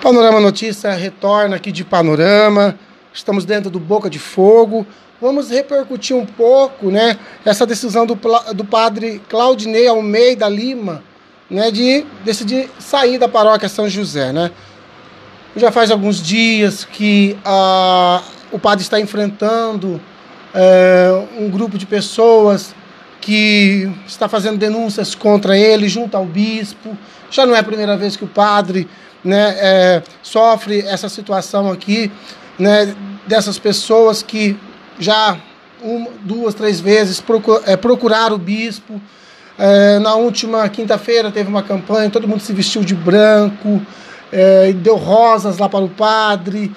Panorama Notícia retorna aqui de Panorama. Estamos dentro do Boca de Fogo. Vamos repercutir um pouco, né, essa decisão do padre Claudinei Almeida Lima, né, de decidir sair da paróquia São José, né? Já faz alguns dias que o padre está enfrentando um grupo de pessoas que está fazendo denúncias contra ele junto ao bispo. Já não é a primeira vez que o padre, né, sofre essa situação aqui, né, dessas pessoas que já 1, 2, 3 vezes procuraram o bispo. Na última quinta-feira teve uma campanha, todo mundo se vestiu de branco, deu rosas lá para o padre,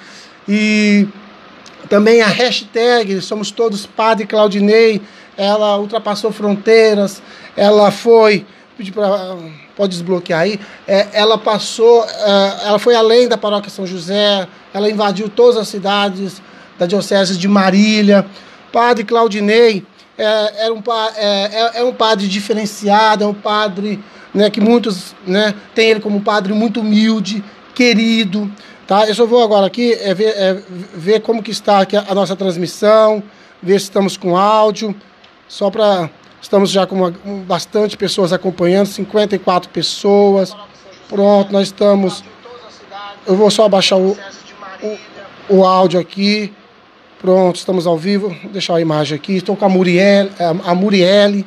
e também a hashtag Somos Todos Padre Claudinei, ela ultrapassou fronteiras, ela foi, pode desbloquear aí, ela foi além da paróquia São José, ela invadiu todas as cidades da diocese de Marília. Padre Claudinei é um padre diferenciado, é um padre, né, que muitos, né, tem ele como um padre muito humilde, querido, tá? Eu só vou agora aqui ver como que está aqui a nossa transmissão, ver se estamos com áudio, estamos já com bastante pessoas acompanhando, 54 pessoas, pronto, nós estamos, eu vou só abaixar o áudio aqui. Pronto, estamos ao vivo. Vou deixar a imagem aqui. Estou com a Muriele,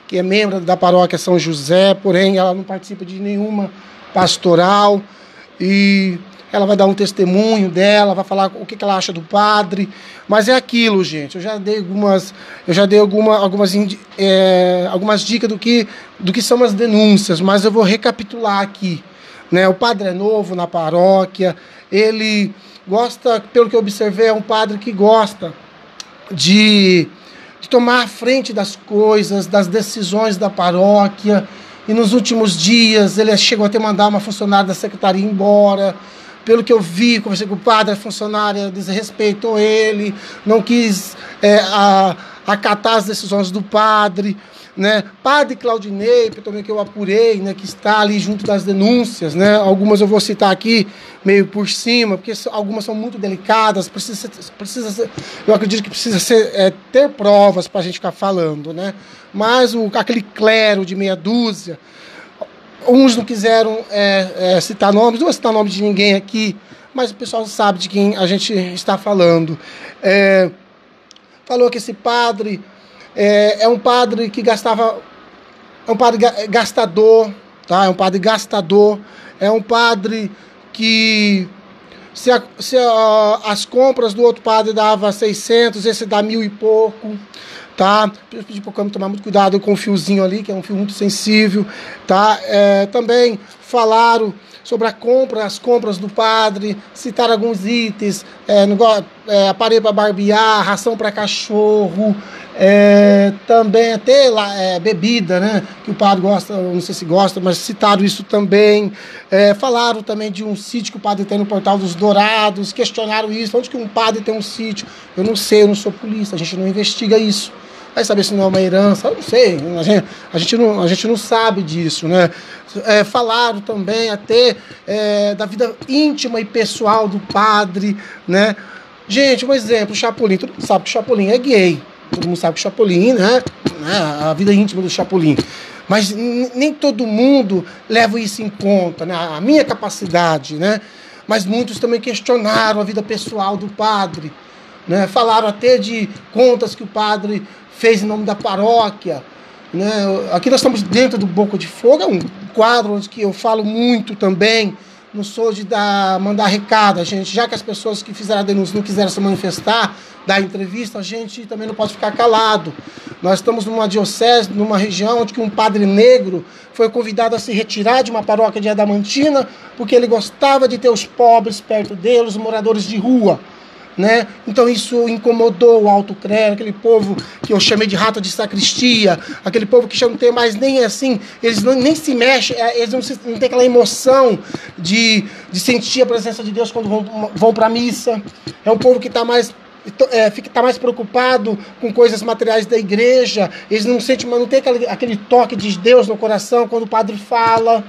que é membro da paróquia São José, porém ela não participa de nenhuma pastoral, e ela vai dar um testemunho dela, vai falar o que ela acha do padre. Mas é aquilo, gente. Eu já dei algumas dicas do que são as denúncias, mas eu vou recapitular aqui, né? O padre é novo na paróquia, ele gosta, pelo que eu observei, é um padre que gosta de tomar a frente das coisas, das decisões da paróquia, e nos últimos dias ele chegou até mandar uma funcionária da secretaria embora. Pelo que eu vi, conversei com o padre, a funcionária desrespeitou ele, não quis acatar as decisões do padre, né? Padre Claudinei, também que eu apurei, né, que está ali junto das denúncias, né? Algumas eu vou citar aqui meio por cima, porque algumas são muito delicadas, eu acredito que precisa ter provas para a gente ficar falando, né? Mas aquele clero de meia dúzia, uns não quiseram citar nomes, não vou citar nome de ninguém aqui, mas o pessoal sabe de quem a gente está falando. Falou que esse padre é um padre que gastava, é um padre gastador, tá? É um padre gastador, é um padre que se as compras do outro padre dava 600, esse dá 1.000 e pouco, tá? Eu pedi para o câmbio tomar muito cuidado com o fiozinho ali, que é um fio muito sensível, tá? Também falaram sobre as compras do padre, citaram alguns itens, aparelho para barbear, ração para cachorro, também até bebida, né, que o padre gosta, não sei se gosta, mas citaram isso também. Falaram também de um sítio que o padre tem no Portal dos Dourados, questionaram isso, onde que um padre tem um sítio? Eu não sei, eu não sou polícia, a gente não investiga isso. Vai saber se não é uma herança, eu não sei, a gente não sabe disso, né? Falaram também até da vida íntima e pessoal do padre, né? Gente, um exemplo, o Chapolin, todo mundo sabe que o Chapolin é gay, todo mundo sabe que o Chapolin, né? A vida íntima do Chapolin, mas nem todo mundo leva isso em conta, né? A minha capacidade, né? Mas muitos também questionaram a vida pessoal do padre, né? Falaram até de contas que o padre fez em nome da paróquia, né? Aqui nós estamos dentro do Boca de Fogo, é um quadro onde que eu falo muito também, não sou de mandar recado, a gente, já que as pessoas que fizeram a denúncia não quiseram se manifestar, dar entrevista, a gente também não pode ficar calado. Nós estamos numa diocese, numa região onde que um padre negro foi convidado a se retirar de uma paróquia de Adamantina, porque ele gostava de ter os pobres perto dele, os moradores de rua, né? Então isso incomodou o alto clero, aquele povo que eu chamei de rato de sacristia, aquele povo que já não tem mais nem assim, eles nem se mexem, eles não têm aquela emoção de sentir a presença de Deus quando vão para a missa. É um povo que está mais preocupado com coisas materiais da igreja, eles não sentem, mas não tem aquele toque de Deus no coração quando o padre fala.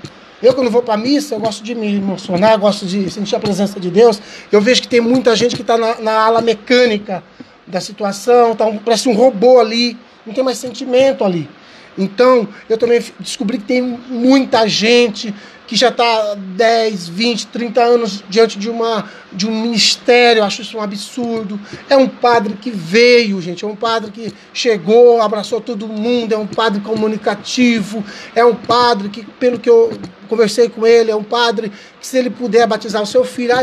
Eu, quando vou para a missa, eu gosto de me emocionar, gosto de sentir a presença de Deus. Eu vejo que tem muita gente que está na ala mecânica da situação, tá parece um robô ali, não tem mais sentimento ali. Então, eu também descobri que tem muita gente que já está 10, 20, 30 anos diante de um ministério. Eu acho isso um absurdo. É um padre que veio, gente, é um padre que chegou, abraçou todo mundo, é um padre comunicativo, é um padre que, pelo que eu conversei com ele, é um padre que, se ele puder batizar o seu filho,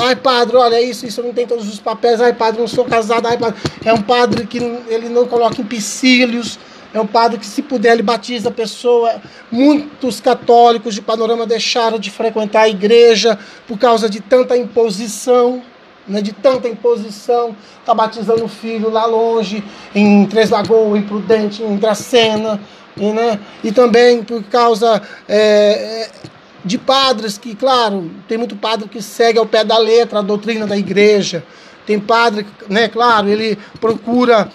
ai padre, olha isso eu não tenho todos os papéis, ai padre, não sou casado, ai padre. É um padre que ele não coloca empecilhos. É um padre que, se puder, ele batiza a pessoa. Muitos católicos de Panorama deixaram de frequentar a igreja por causa de tanta imposição, né? De tanta imposição. Está batizando o filho lá longe, em Três Lagoas, em Prudente, em Dracena, né? E também por causa de padres que, claro, tem muito padre que segue ao pé da letra a doutrina da igreja. Tem padre, né, claro, ele procura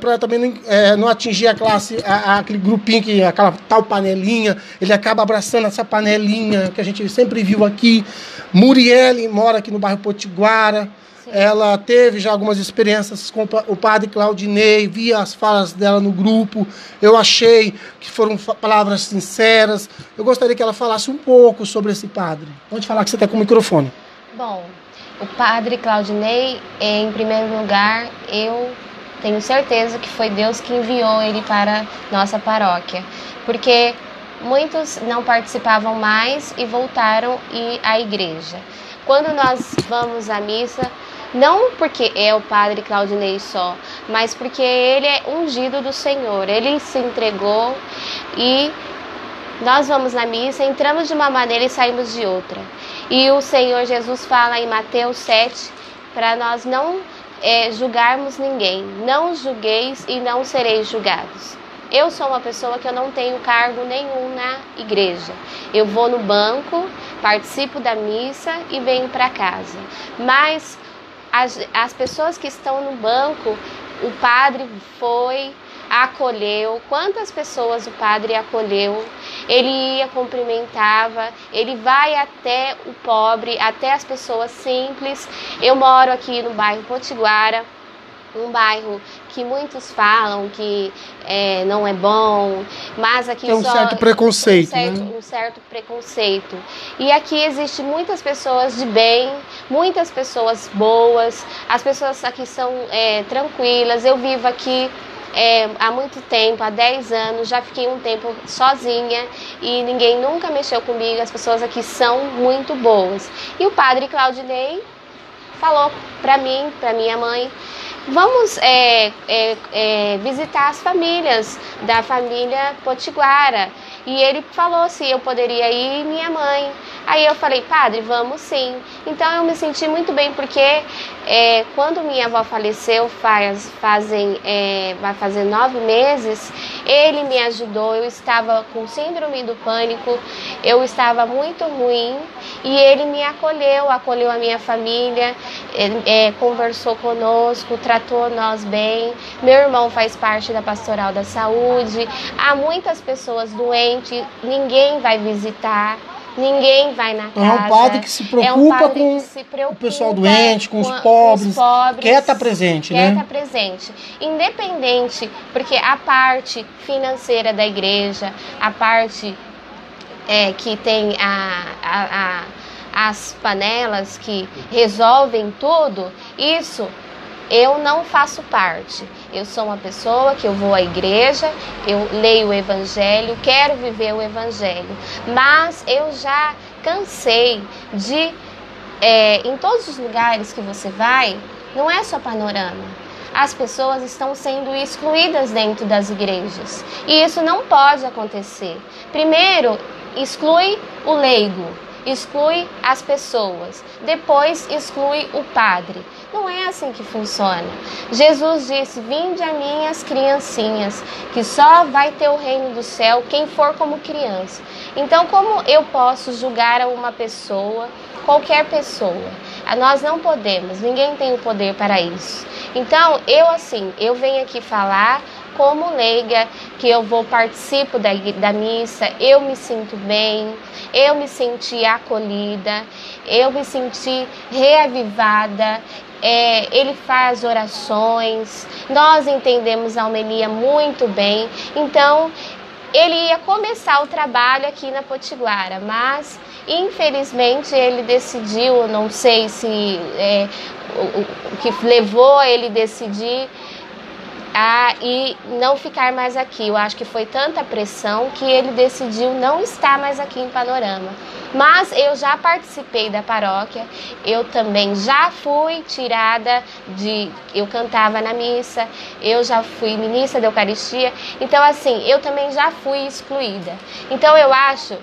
para também não atingir a classe, aquele grupinho, aquela tal panelinha, ele acaba abraçando essa panelinha que a gente sempre viu aqui. Muriele mora aqui no bairro Potiguara. Sim. Ela teve já algumas experiências com o padre Claudinei, via as falas dela no grupo. Eu achei que foram palavras sinceras. Eu gostaria que ela falasse um pouco sobre esse padre. Pode falar, que você está com o microfone. Bom, o padre Claudinei, em primeiro lugar, eu tenho certeza que foi Deus que enviou ele para nossa paróquia, porque muitos não participavam mais e voltaram à igreja. Quando nós vamos à missa, não porque é o padre Claudinei só, mas porque ele é ungido do Senhor, ele se entregou e nós vamos na missa, entramos de uma maneira e saímos de outra. E o Senhor Jesus fala em Mateus 7 para nós não julgarmos ninguém. Não julgueis e não sereis julgados. Eu sou uma pessoa que eu não tenho cargo nenhum na igreja. Eu vou no banco, participo da missa e venho para casa. Mas as pessoas que estão no banco, o padre foi, acolheu. Quantas pessoas o padre acolheu? Ele ia, cumprimentava, ele vai até o pobre, até as pessoas simples. Eu moro aqui no bairro Potiguara, um bairro que muitos falam que não é bom, mas aqui tem um certo preconceito, um certo preconceito. E aqui existem muitas pessoas de bem, muitas pessoas boas, as pessoas aqui são tranquilas. Eu vivo aqui há muito tempo, há 10 anos, já fiquei um tempo sozinha e ninguém nunca mexeu comigo, as pessoas aqui são muito boas. E o padre Claudinei falou para mim, para minha mãe, vamos visitar as famílias da família Potiguara. E ele falou se eu poderia ir, e minha mãe. Aí eu falei, padre, vamos sim. Então eu me senti muito bem, porque quando minha avó faleceu, vai fazer 9 meses, ele me ajudou. Eu estava com síndrome do pânico, eu estava muito ruim, e ele me acolheu a minha família, conversou conosco, tratou nós bem. Meu irmão faz parte da Pastoral da Saúde. Há muitas pessoas doentes, ninguém vai visitar, ninguém vai na casa. É um padre que se preocupa com o pessoal doente, com os pobres, quer estar presente, né? Quer estar presente. Independente, porque a parte financeira da igreja, a parte que tem as panelas que resolvem tudo, isso eu não faço parte. Eu sou uma pessoa que eu vou à igreja, eu leio o evangelho, quero viver o evangelho. Mas eu já cansei de, em todos os lugares que você vai, não é só Panorama. As pessoas estão sendo excluídas dentro das igrejas. E isso não pode acontecer. Primeiro, exclui o leigo, exclui as pessoas, depois exclui o padre. Não é assim que funciona. Jesus disse, vinde a mim as criancinhas, que só vai ter o reino do céu quem for como criança. Então, como eu posso julgar uma pessoa, qualquer pessoa? Nós não podemos, ninguém tem o poder para isso. Então, eu venho aqui falar como leiga, que eu participo da missa, eu me sinto bem, eu me senti acolhida, eu me senti reavivada. Ele faz orações, nós entendemos a homilia muito bem, então ele ia começar o trabalho aqui na Potiguara, mas infelizmente ele decidiu, não sei se o que levou ele decidir e não ficar mais aqui. Eu acho que foi tanta pressão que ele decidiu não estar mais aqui em Panorama. Mas eu já participei da paróquia, eu também já fui tirada eu cantava na missa, eu já fui ministra da Eucaristia, então assim, eu também já fui excluída. Então eu acho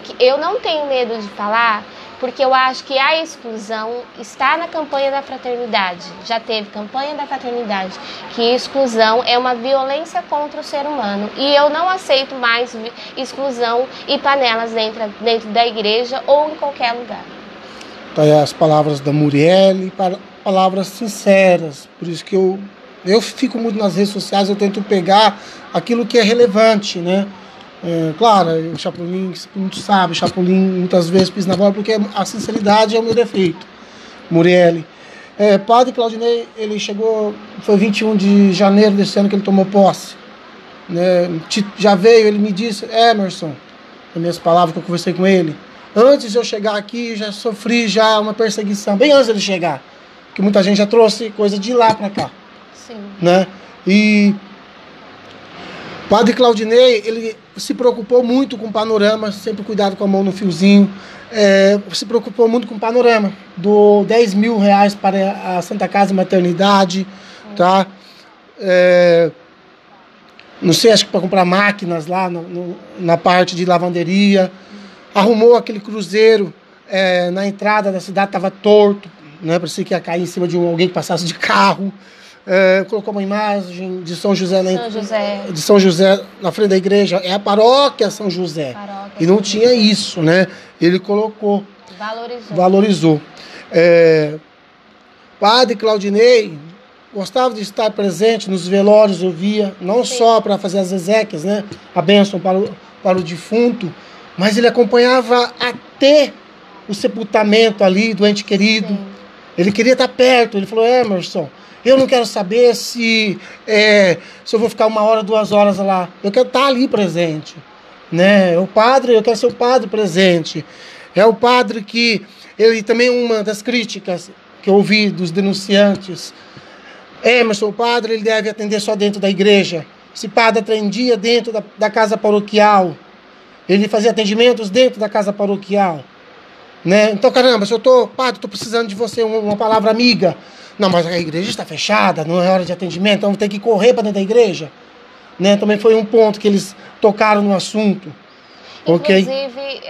que eu não tenho medo de falar, porque eu acho que a exclusão está na campanha da fraternidade. Já teve campanha da fraternidade, que exclusão é uma violência contra o ser humano. E eu não aceito mais exclusão e panelas dentro da igreja ou em qualquer lugar. Tá aí as palavras da Murielle, palavras sinceras. Por isso que eu fico muito nas redes sociais, eu tento pegar aquilo que é relevante, né? Claro, o Chapolin, muitos sabem, o Chapolin muitas vezes pisa na bola porque a sinceridade é o meu defeito. Murielle. Padre Claudinei, ele chegou, foi 21 de janeiro desse ano que ele tomou posse. Né? Já veio, ele me disse, Emerson, as minhas palavras que eu conversei com ele, antes de eu chegar aqui, já sofri uma perseguição, bem antes de ele chegar, que muita gente já trouxe coisa de lá para cá. Sim. Né? E Padre Claudinei, ele se preocupou muito com o panorama, sempre cuidado com a mão no fiozinho, se preocupou muito com o panorama, do 10 mil reais para a Santa Casa Maternidade, tá? Não sei, acho que para comprar máquinas lá na parte de lavanderia, arrumou aquele cruzeiro na entrada da cidade, estava torto, né? Parecia que ia cair em cima de alguém que passasse de carro. Colocou uma imagem de São José, de São José na frente da igreja, é a paróquia São José. E não tinha isso, né? Ele colocou, valorizou. Padre Claudinei gostava de estar presente nos velórios, eu via, não só para fazer as exéquias, né? A bênção para o defunto, mas ele acompanhava até o sepultamento ali do ente querido. Sim. Ele queria estar perto, ele falou, Emerson, eu não quero saber se eu vou ficar 1 hora, 2 horas lá. Eu quero estar ali presente. Né? O padre, eu quero ser o padre presente. É o padre que... Ele também, uma das críticas que eu ouvi dos denunciantes, Emerson, o padre, ele deve atender só dentro da igreja. Esse padre atendia dentro da casa paroquial. Ele fazia atendimentos dentro da casa paroquial. Né? Então, caramba, se eu padre, estou precisando de você, uma palavra amiga. Não, mas a igreja está fechada, não é hora de atendimento, então vou ter que correr para dentro da igreja. Né? Também foi um ponto que eles tocaram no assunto. Inclusive,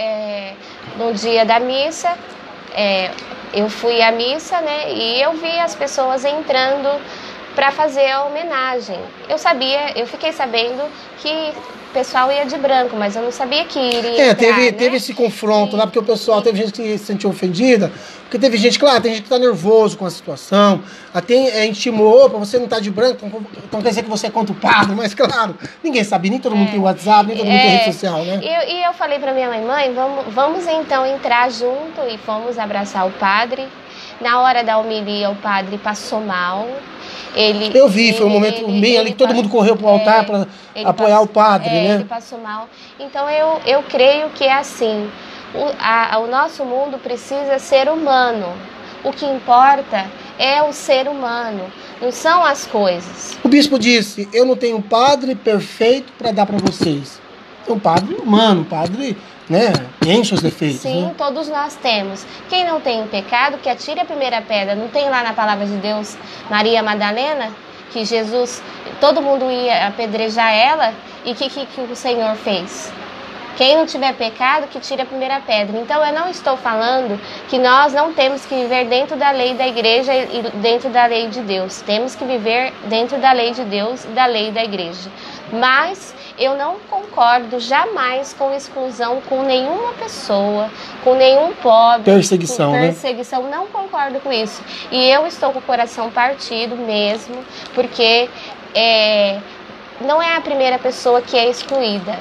no dia da missa, eu fui à missa, né, e eu vi as pessoas entrando para fazer a homenagem. Eu fiquei sabendo que o pessoal ia de branco, mas eu não sabia que iria teve esse confronto lá, porque o pessoal, teve gente que se sentiu ofendida, porque teve gente, claro, tem gente que está nervoso com a situação, até intimou, para você não estar de branco, então quer dizer que você é contra o padre, mas claro, ninguém sabe, nem todo mundo tem WhatsApp, nem todo mundo tem rede social, né? E eu falei para minha mãe, vamos então entrar junto, e fomos abraçar o padre. Na hora da homilia, o padre passou mal. Eu vi, foi um momento meio ali que todo mundo correu para o altar para apoiar o padre, né? Ele passou mal. Então eu creio que é assim, o nosso mundo precisa ser humano. O que importa é o ser humano, não são as coisas. O bispo disse, eu não tenho padre perfeito para dar para vocês. É um padre humano, padre, né, tem seus defeitos. Sim, né? Todos nós temos. Quem não tem pecado, que atire a primeira pedra. Não tem lá na palavra de Deus Maria Madalena, que Jesus, todo mundo ia apedrejar ela, e o que o Senhor fez? Quem não tiver pecado, que tire a primeira pedra. Então, eu não estou falando que nós não temos que viver dentro da lei da igreja e dentro da lei de Deus. Temos que viver dentro da lei de Deus e da lei da igreja. Mas eu não concordo jamais com exclusão com nenhuma pessoa, com nenhum pobre. Perseguição, né? Perseguição, não concordo com isso. E eu estou com o coração partido mesmo, porque não é a primeira pessoa que é excluída.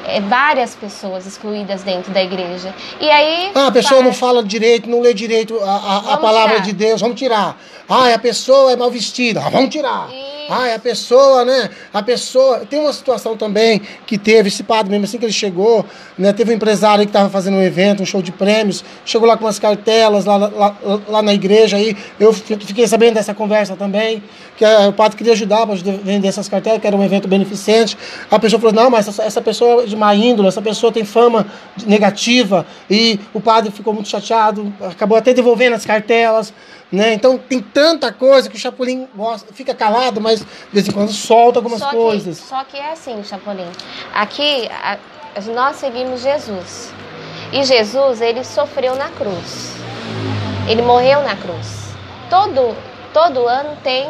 É várias pessoas excluídas dentro da igreja. E aí... a pessoa não fala direito, não lê direito a palavra tirar. de Deus, vamos tirar. A pessoa é mal vestida, vamos tirar. Isso. A pessoa, né? A pessoa... Tem uma situação também que teve, esse padre mesmo assim que ele chegou, né? Teve um empresário que estava fazendo um evento, um show de prêmios, chegou lá com umas cartelas lá na igreja, aí eu fiquei sabendo dessa conversa também, que o padre queria ajudar para vender essas cartelas, que era um evento beneficente. A pessoa falou, não, mas essa pessoa é de má índole, essa pessoa tem fama negativa, e o padre ficou muito chateado, acabou até devolvendo as cartelas, né? Então tem tanta coisa que o Chapolin fica calado, mas de vez em quando solta algumas coisas. Só que é assim, Chapolin. Aqui nós seguimos Jesus. E Jesus, ele sofreu na cruz. Ele morreu na cruz. Todo ano tem...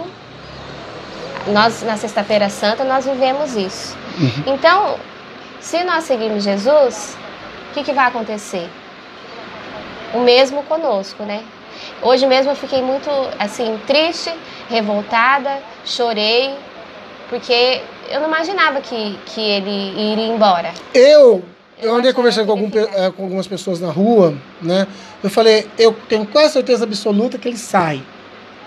Nós, na Sexta-feira Santa, nós vivemos isso. Uhum. Então, se nós seguirmos Jesus, o que vai acontecer? O mesmo conosco, né? Hoje mesmo eu fiquei muito, assim, triste, revoltada, chorei, porque eu não imaginava que ele iria embora. Eu andei conversando com algumas pessoas na rua, né? Eu falei, eu tenho quase certeza absoluta que ele sai,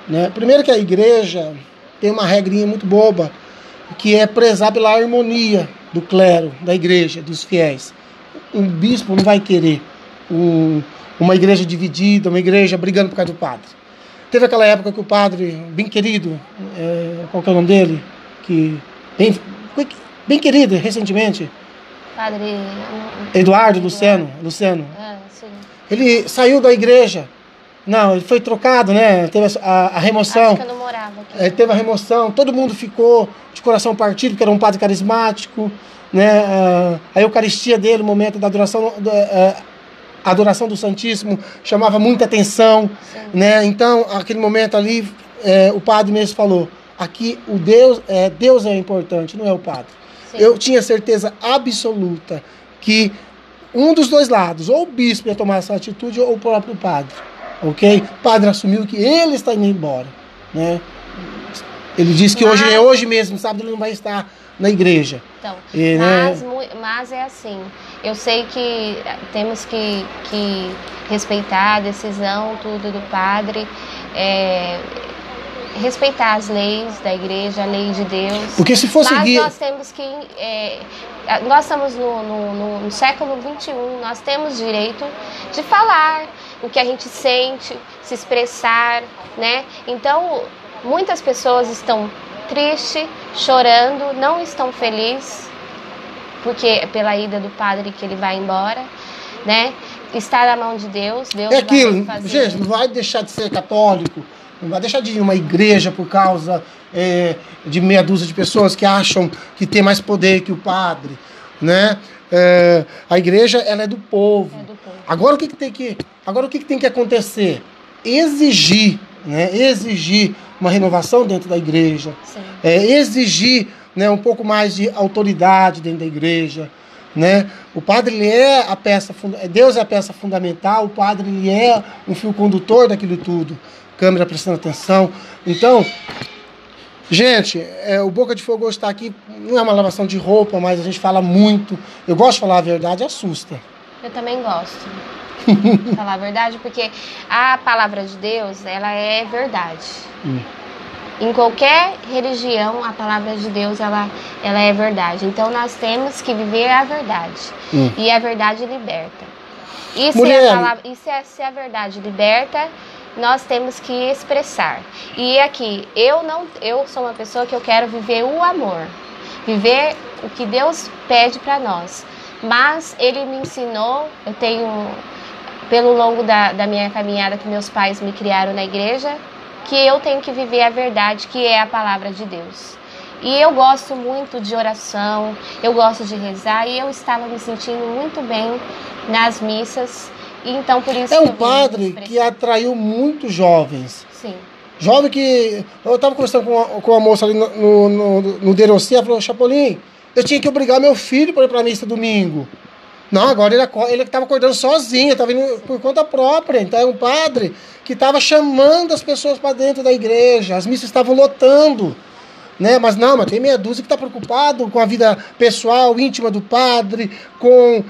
né? Primeiro que a igreja tem uma regrinha muito boba, que é prezar pela harmonia do clero, da igreja, dos fiéis. Um bispo não vai querer uma igreja dividida, uma igreja brigando por causa do padre. Teve aquela época que o padre, bem querido, qual que é o nome dele? Bem querido, recentemente. Padre... Eduardo Luciano. Sim. Ele saiu da igreja. Não, ele foi trocado, né? Teve a remoção. Acho que eu não morava aqui. Teve a remoção, todo mundo ficou de coração partido, porque era um padre carismático, né? A Eucaristia dele, o momento da adoração, a adoração do Santíssimo, chamava muita atenção, né? Então, aquele momento ali, o padre mesmo falou, aqui Deus é importante, não é o padre. Sim. Eu tinha certeza absoluta que um dos dois lados, ou o bispo ia tomar essa atitude, ou o próprio padre. Ok? O padre assumiu que ele está indo embora, né? Ele disse que hoje mesmo, sábado, ele não vai estar na igreja. Então, e, mas é assim, eu sei que temos que respeitar a decisão, tudo do padre, respeitar as leis da igreja, a lei de Deus. Porque se for seguir... Mas nós temos que... nós estamos no século XXI, nós temos direito de falar o que a gente sente, se expressar, né? Então, muitas pessoas estão tristes, chorando, não estão felizes, porque pela ida do padre que ele vai embora, né? Está na mão de Deus, Deus aquilo, vai fazer... Gente, não vai deixar de ser católico, não vai deixar de ir uma igreja por causa de meia dúzia de pessoas que acham que tem mais poder que o padre, né? A igreja, ela é do povo. Agora o que tem que acontecer? Exigir, né? Exigir uma renovação dentro da igreja, exigir, né, um pouco mais de autoridade dentro da igreja, né? O padre, ele é a peça, Deus é a peça fundamental, o padre, ele é um fio condutor daquilo tudo. Câmera prestando atenção. Então, gente, o Boca de Fogo está aqui, não é uma lavação de roupa, mas a gente fala muito. Eu gosto de falar a verdade, assusta. Eu também gosto de falar a verdade, porque a palavra de Deus, ela é verdade. Em qualquer religião, a palavra de Deus, ela é verdade. Então, nós temos que viver a verdade. E a verdade liberta. Se a verdade liberta, nós temos que expressar. E aqui, eu sou uma pessoa que eu quero viver o amor. Viver o que Deus pede para nós. Mas Ele me ensinou, eu tenho, pelo longo da minha caminhada que meus pais me criaram na igreja, que eu tenho que viver a verdade, que é a palavra de Deus. E eu gosto muito de oração, eu gosto de rezar, e eu estava me sentindo muito bem nas missas. E então, por isso um padre que atraiu muitos jovens. Sim. Jovem que... Eu estava conversando com uma moça ali no Deroci, ela falou, Chapolin, eu tinha que obrigar meu filho para ir para a missa domingo. Não, agora ele estava acordando sozinho, estava indo por conta própria. Então é um padre que estava chamando as pessoas para dentro da igreja. As missas estavam lotando. né? Mas tem meia dúzia que está preocupado com a vida pessoal, íntima do padre, com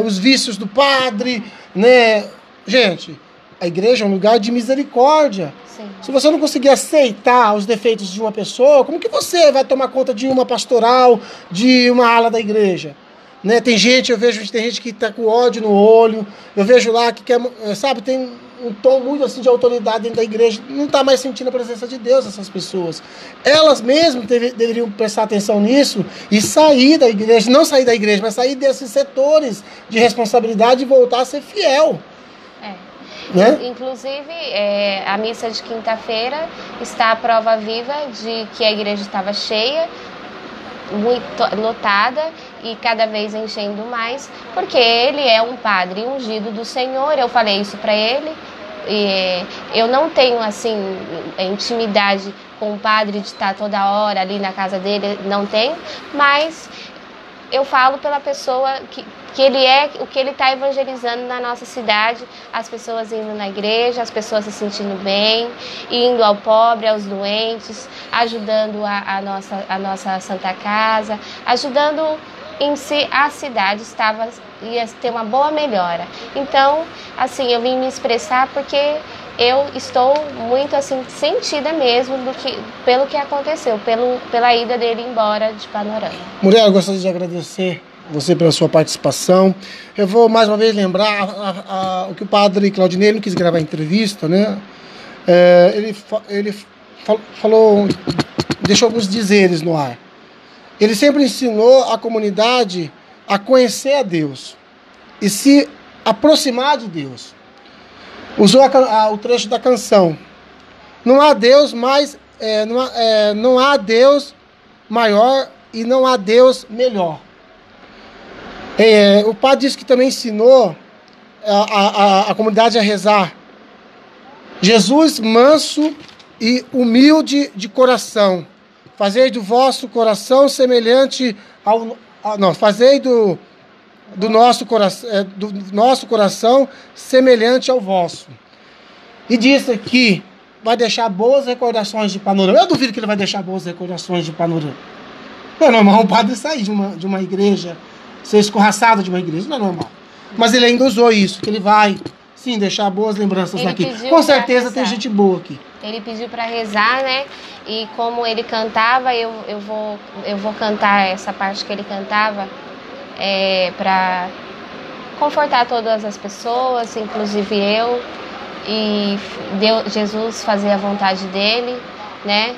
os vícios do padre, né? Gente, a igreja é um lugar de misericórdia. Sim. Se você não conseguir aceitar os defeitos de uma pessoa, como que você vai tomar conta de uma pastoral, de uma ala da igreja? Né? Tem gente que está com ódio no olho, eu vejo lá que quer, sabe, tem um tom muito assim de autoridade dentro da igreja, não está mais sentindo a presença de Deus, essas pessoas. Elas mesmas deveriam prestar atenção nisso e sair da igreja, não sair da igreja, mas sair desses setores de responsabilidade e voltar a ser fiel. Né? Inclusive, a missa de quinta-feira está a prova viva de que a igreja estava cheia, muito lotada e cada vez enchendo mais, porque ele é um padre ungido do Senhor. Eu falei isso para ele. Eu não tenho assim intimidade com o padre de estar toda hora ali na casa dele, não tenho, mas eu falo pela pessoa que ele é, o que ele está evangelizando na nossa cidade, as pessoas indo na igreja, as pessoas se sentindo bem, indo ao pobre, aos doentes, ajudando a nossa Santa Casa, ajudando em si a cidade ia ter uma boa melhora. Então, assim, eu vim me expressar porque eu estou muito assim sentida mesmo pelo que aconteceu, pela ida dele embora de Panorama. Muriel, eu gostaria de agradecer você pela sua participação. Eu vou mais uma vez lembrar o que o padre Claudinei não quis gravar a entrevista, né? Ele falou, deixou alguns dizeres no ar. Ele sempre ensinou a comunidade a conhecer a Deus e se aproximar de Deus. Usou o trecho da canção. Não há Deus não há Deus maior e não há Deus melhor. O padre disse que também ensinou a comunidade a rezar. Jesus manso e humilde de coração. Fazei do vosso coração semelhante fazei do nosso coração semelhante ao vosso. E disse que vai deixar boas recordações de Panorama. Eu duvido que ele vai deixar boas recordações de Panorama. Não é normal um padre sair de uma igreja, ser escorraçado de uma igreja, não é normal. Mas ele ainda usou isso, que ele vai, sim, deixar boas lembranças aqui. Com certeza tem gente boa aqui. Ele pediu para rezar, né? E como ele cantava, eu vou cantar essa parte que ele cantava para confortar todas as pessoas, inclusive eu, e Jesus fazer a vontade dele, né?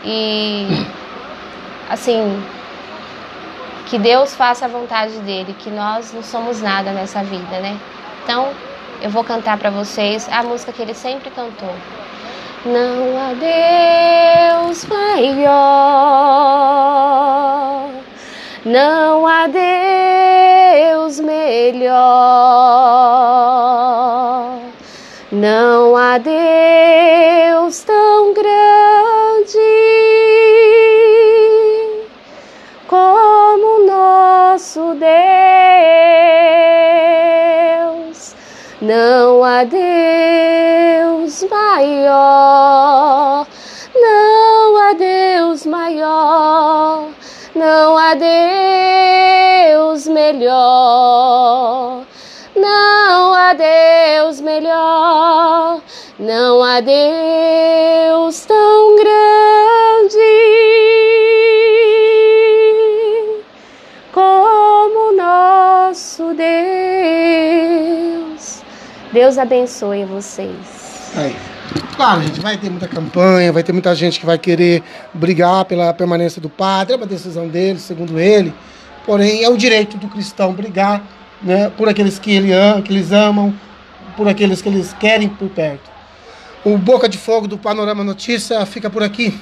E assim, que Deus faça a vontade dele, que nós não somos nada nessa vida, né? Então, eu vou cantar para vocês a música que ele sempre cantou. Não há Deus maior, não há Deus melhor, não há Deus tão grande como nosso Deus. Não há Deus maior, não há Deus maior, não há Deus melhor, não há Deus melhor, não há Deus tão grande como nosso Deus. Deus abençoe vocês. Aí. Claro, gente, vai ter muita campanha, vai ter muita gente que vai querer brigar pela permanência do padre, é uma decisão dele, segundo ele. Porém, é o direito do cristão brigar, né, por aqueles que eles amam, por aqueles que eles querem por perto. O Boca de Fogo do Panorama Notícia fica por aqui.